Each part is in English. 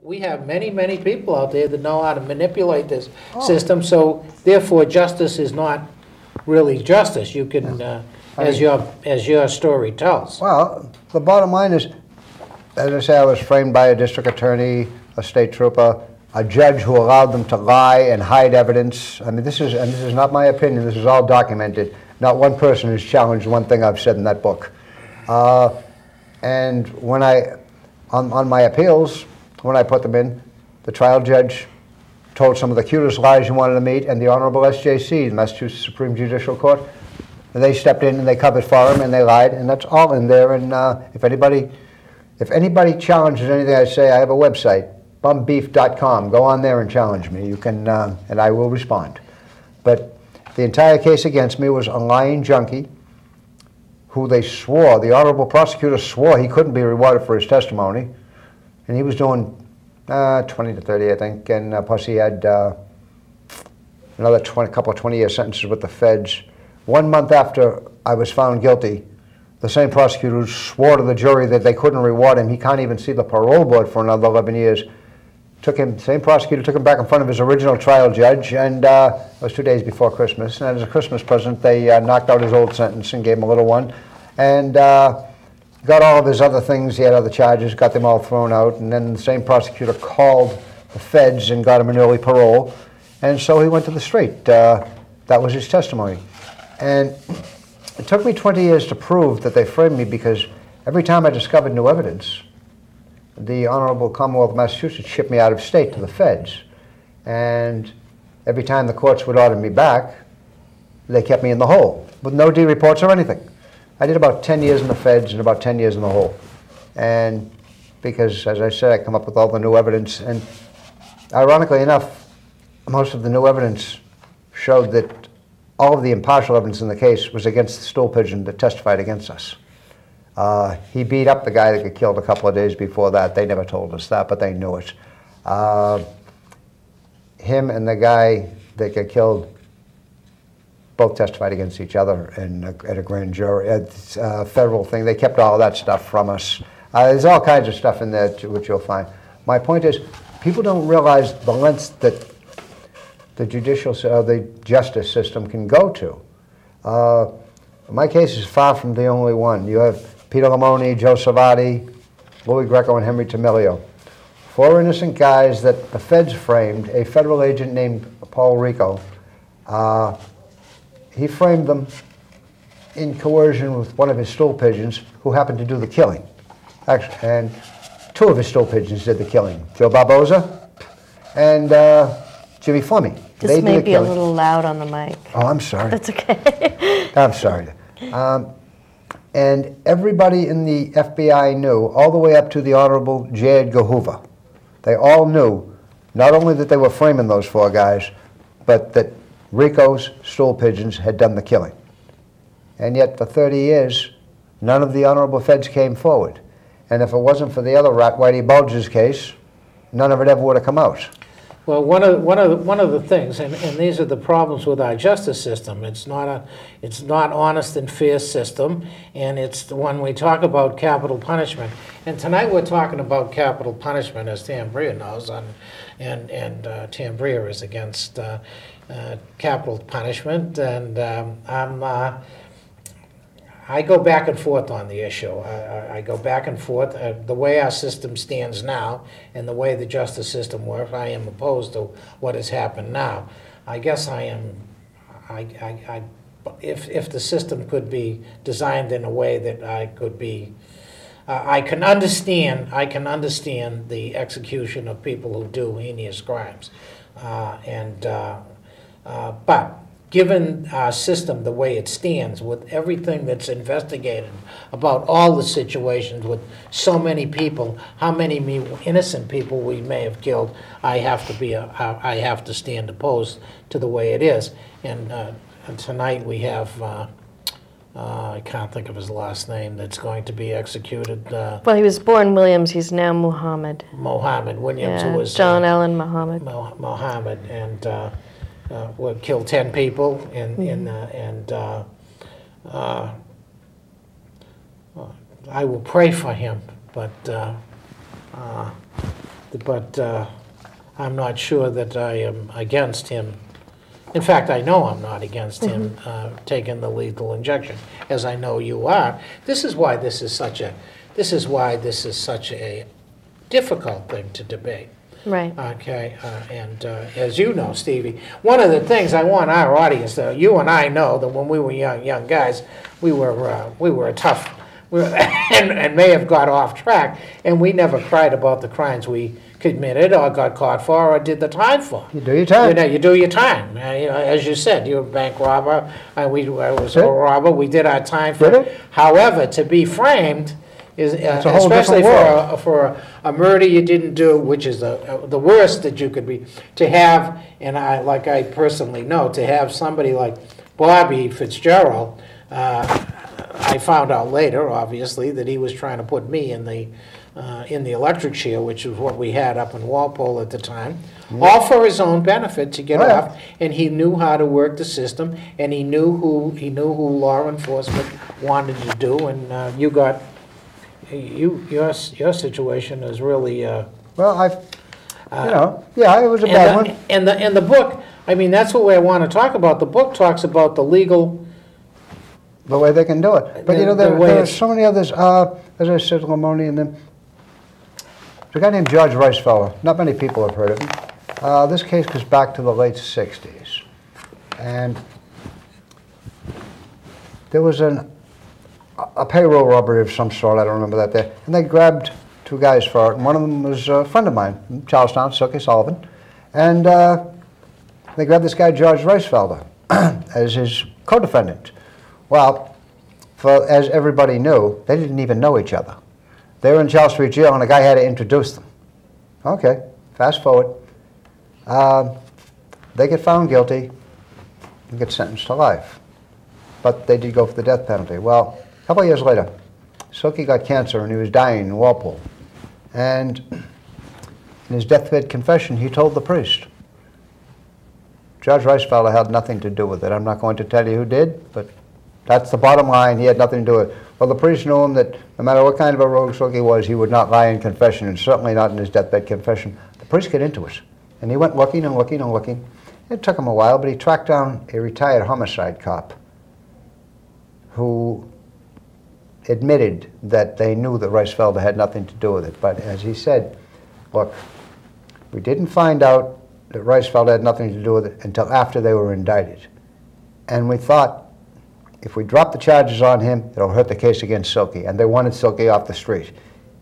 We have many, many people out there that know how to manipulate this system, so therefore justice is not really justice. You can, as your story tells. Well, the bottom line is, as I say, I was framed by a district attorney, a state trooper, a judge who allowed them to lie and hide evidence. I mean, this is not my opinion. This is all documented. Not one person has challenged one thing I've said in that book. And when on my appeals, when I put them in, the trial judge told some of the cutest lies you wanted to meet, and the Honorable SJC, the Massachusetts Supreme Judicial Court, they stepped in and they covered for him and they lied, and that's all in there. And if anybody challenges anything I say, I have a website, bumbeef.com. Go on there and challenge me. You can, and I will respond. But the entire case against me was a lying junkie who they swore, the Honorable Prosecutor swore he couldn't be rewarded for his testimony. And he was doing 20 to 30, I think, and plus he had another couple of 20-year sentences with the feds. 1 month after I was found guilty, the same prosecutor swore to the jury that they couldn't reward him. He can't even see the parole board for another 11 years. Same prosecutor took him back in front of his original trial judge, and it was 2 days before Christmas. And as a Christmas present, they knocked out his old sentence and gave him a little one. And got all of his other things, he had other charges, got them all thrown out, and then the same prosecutor called the feds and got him an early parole, and so he went to the street. That was his testimony. And it took me 20 years to prove that they framed me, because every time I discovered new evidence, the Honorable Commonwealth of Massachusetts shipped me out of state to the feds. And every time the courts would order me back, they kept me in the hole with no D reports or anything. I did about 10 years in the feds and about 10 years in the hole. And because, as I said, I come up with all the new evidence. And ironically enough, most of the new evidence showed that all of the impartial evidence in the case was against the stool pigeon that testified against us. He beat up the guy that got killed a couple of days before that. They never told us that, but they knew it. Him and the guy that got killed both testified against each other at a grand jury, it's a federal thing. They kept all of that stuff from us. There's all kinds of stuff in there which you'll find. My point is, people don't realize the lengths that the the justice system can go to. My case is far from the only one. You have Peter Lamoni, Joe Savati, Louis Greco, and Henry Tamilio. 4 innocent guys that the feds framed, a federal agent named Paul Rico. He framed them in coercion with one of his stool pigeons who happened to do the killing. Actually, and 2 of his stool pigeons did the killing. Joe Barboza and Jimmy Fleming. This may be a little loud on the mic. Oh, I'm sorry. That's okay. I'm sorry. And everybody in the FBI knew, all the way up to the Honorable J. Edgar Hoover, they all knew not only that they were framing those 4 guys, but that Rico's stool pigeons had done the killing. And yet, for 30 years, none of the honorable feds came forward. And if it wasn't for the other rat, Whitey Bulger's case, none of it ever would have come out. Well, one of the things, and these are the problems with our justice system. It's not honest and fair system, and it's when we talk about capital punishment. And tonight we're talking about capital punishment, as Tambria knows, and Tambria is against capital punishment, and I go back and forth on the issue. I go back and forth. The way our system stands now and the way the justice system works, I am opposed to what has happened now. I guess I am, if the system could be designed in a way that I could be, I can understand the execution of people who do heinous crimes. But given our system the way it stands, with everything that's investigated about all the situations with so many people, how many innocent people we may have killed, I have to stand opposed to the way it is. And tonight we have I can't think of his last name, that's going to be executed. Well, he was born Williams. He's now Muhammad. Mohammed Williams, yeah, who was John Allen Muhammad. Mohammed, and would kill 10 people, and I will pray for him, but but I'm not sure that I am against him. In fact, I know I'm not against him taking the lethal injection, as I know you are. This is why this is such a difficult thing to debate. Right. Okay, as you know, Stevie, one of the things I want our audience to, you and I know that when we were young guys, we were a tough, and may have got off track, and we never cried about the crimes we committed or got caught for or did the time for. You do your time. You do your time. As you said, you're a bank robber, I was a robber. We did our time for it. However, to be framed is especially for a murder you didn't do, which is the worst that you could be, to have, and I personally know, to have somebody like Bobby Fitzgerald. I found out later, obviously, that he was trying to put me in the electric chair, which is what we had up in Walpole at the time, all for his own benefit to get off. And he knew how to work the system, and he knew who law enforcement wanted to do. And your situation is really well, it was a bad one. And the book, I mean, that's what I want to talk about. The book talks about the legal. The way they can do it. But there are so many others. As I said, Lamoni and them. There's a guy named George Ricefeller. Not many people have heard of him. This case goes back to the late 60s. And there was a payroll robbery of some sort. I don't remember that day. And they grabbed two guys for it. And one of them was a friend of mine from Charlestown, Silky Sullivan. And they grabbed this guy, George Ricefeller, as his co-defendant. Well, as everybody knew, they didn't even know each other. They were in Charles Street Jail, and a guy had to introduce them. Okay, fast forward. They get found guilty and get sentenced to life. But they did go for the death penalty. Well, a couple of years later, Silky got cancer, and he was dying in Walpole. And in his deathbed confession, he told the priest, Judge Ricefeller had nothing to do with it. I'm not going to tell you who did, but that's the bottom line. He had nothing to do with it. Well, the priest knew him that no matter what kind of a rogue Silky was, he would not lie in confession, and certainly not in his deathbed confession. The priest got into it, and he went looking and looking and looking. It took him a while, but he tracked down a retired homicide cop who admitted that they knew that Ricefelder had nothing to do with it. But as he said, look, we didn't find out that Ricefelder had nothing to do with it until after they were indicted. And we thought, if we drop the charges on him, it'll hurt the case against Silky. And they wanted Silky off the street.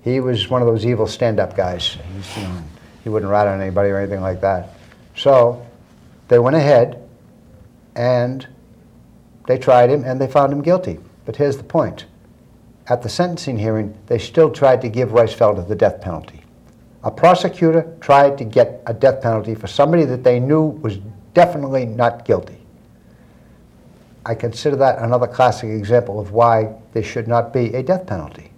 He was one of those evil stand-up guys. He wouldn't rat on anybody or anything like that. So they went ahead and they tried him and they found him guilty. But here's the point. At the sentencing hearing, they still tried to give Ricefelder the death penalty. A prosecutor tried to get a death penalty for somebody that they knew was definitely not guilty. I consider that another classic example of why there should not be a death penalty.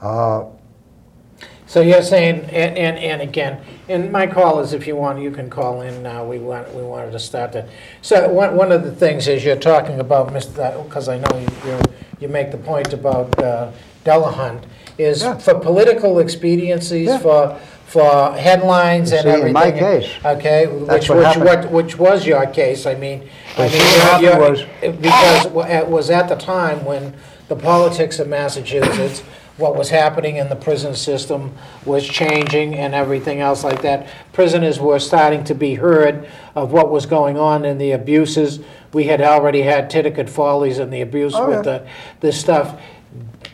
So you're saying, and again, and my call is, if you want, you can call in now. We wanted to start that. So one of the things is you're talking about, because I know you make the point about Delahunt, is for political expediencies, for headlines and everything. In my case, okay, which was your case. I mean, because it was at the time when the politics of Massachusetts, what was happening in the prison system was changing and everything else like that. Prisoners were starting to be heard of what was going on in the abuses. We had already had Titicut Follies and the abuse with this stuff.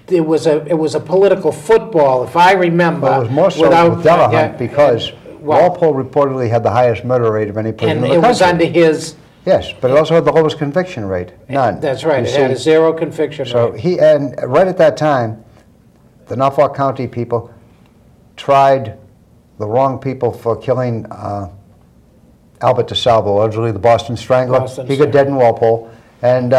It was a political football, if I remember. Well, it was more so with Delahunt because Walpole reportedly had the highest murder rate of any prison in the country. And it was under his... Yes, but it also had the lowest conviction rate. None. That's right. It had a zero conviction rate. So and right at that time, the Norfolk County people tried the wrong people for killing Albert DeSalvo, allegedly the Boston Strangler. He got dead in Walpole. And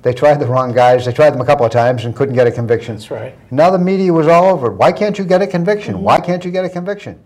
they tried the wrong guys. They tried them a couple of times and couldn't get a conviction. That's right. Now the media was all over it. Why can't you get a conviction? Why can't you get a conviction?